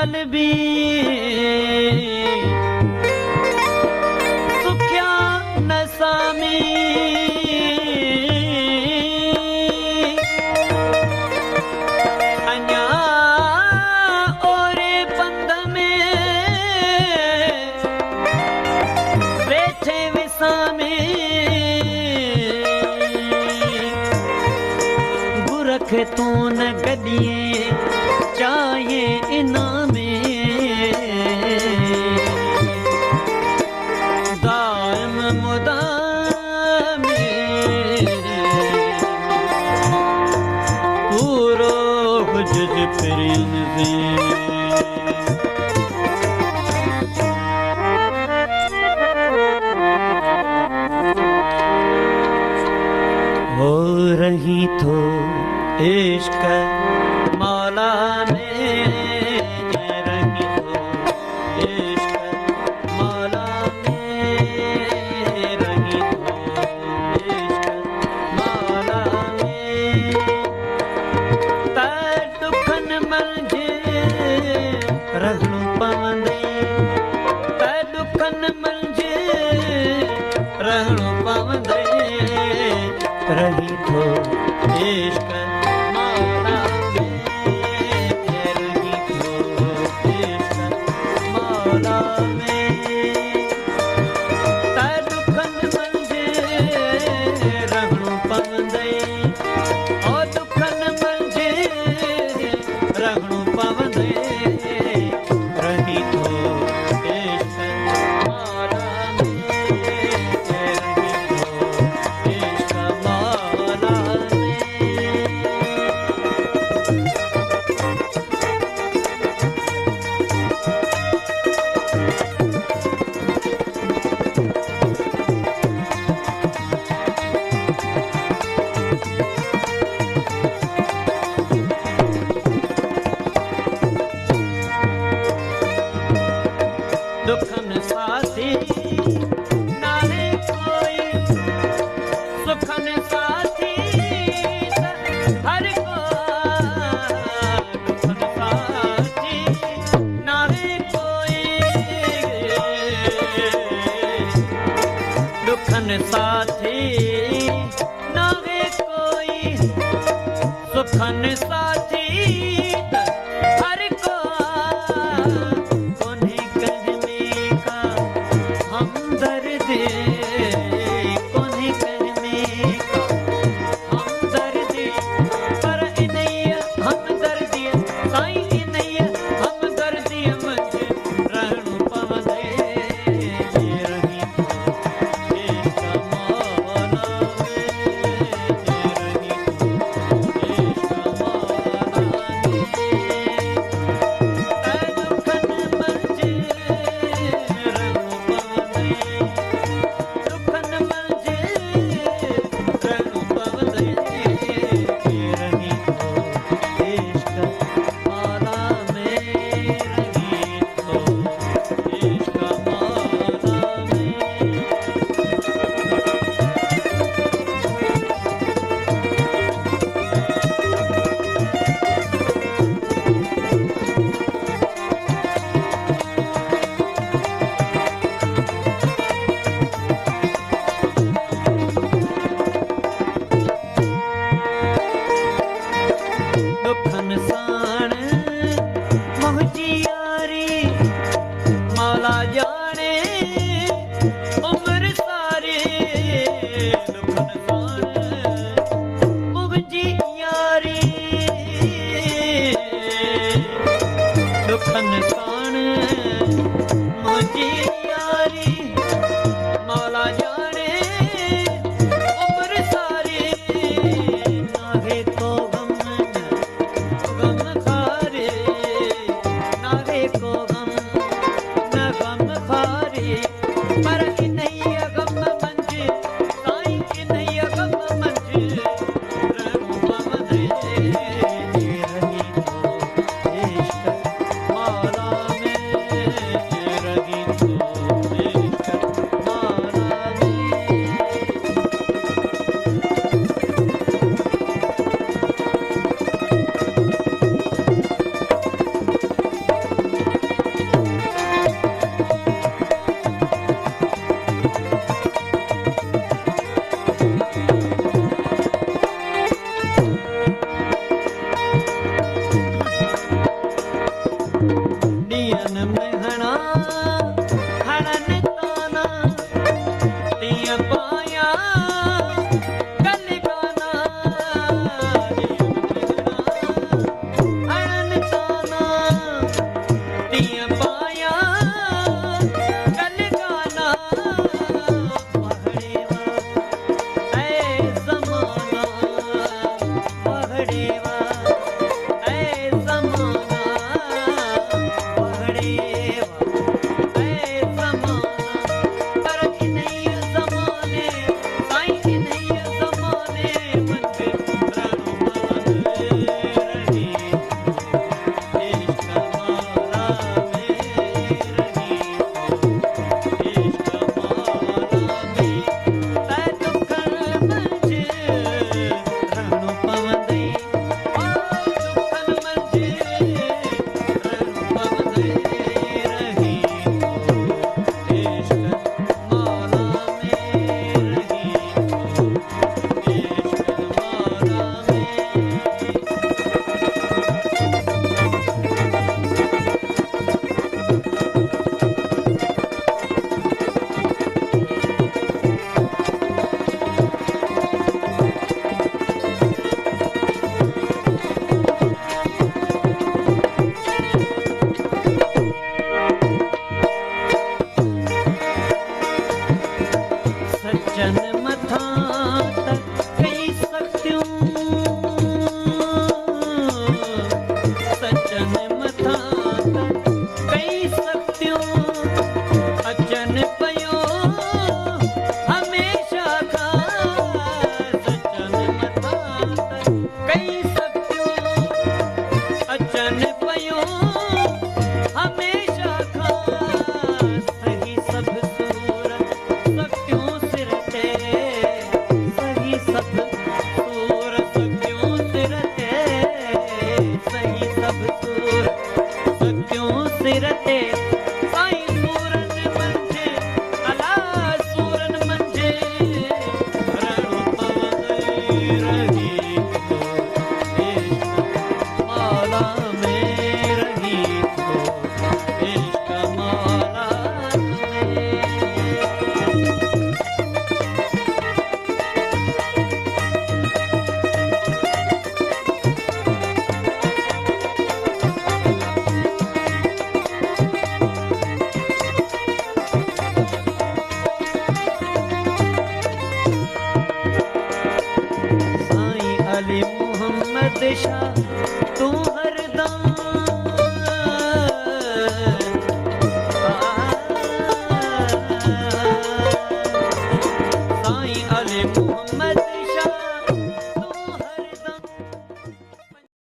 मतलबी सुख्या नसामी अन्या ओरे पंध में वेठे विसामे गुरख तू न गॾिए चाहे इनामे दाइम मुदामे पूरो हुजज फिरिन से हो रही तो इश्क मौला में रही तो इश्क मौला में रही तो इश्क मौला में दुखन मंझे रहणो पवंदे दुखन मंझे रहणो पवंदे रही तो इश्क दुखन साथी नारे कोई सुखन साथी हर को दुखन साथी नारे कोई दुखन साथी नारे कोई सुखन साथी हर को तीअं पाया कल गाना पहड़ेवा ऐ ज़माना पहड़ेवा ऐ ज़माना पहड़ेवा ऐ ज़माना पर इन्हीं ज़माने साईं इन्हीं ज़माने मंझि रणु पवंदे रही इश्क माला में रही इश्क माला में तै दुखन मंझि रणु पवंदे दुखन मंझि रणु पवंदे रही इश्क माला में रही इश्क माला में सज्जन मथा तक कई सख्तियों सज्जन मथा तक कई सख्तियों अचन पयो हमेशा खा सज्जन मथा तक कई सख्तियों अचन पयो हमेशा खा सही सब सूरत सख्तियों सिर ते सही सब सूरत सख्तियों सिर ते सही सब सूरत सख्तियों सिर ते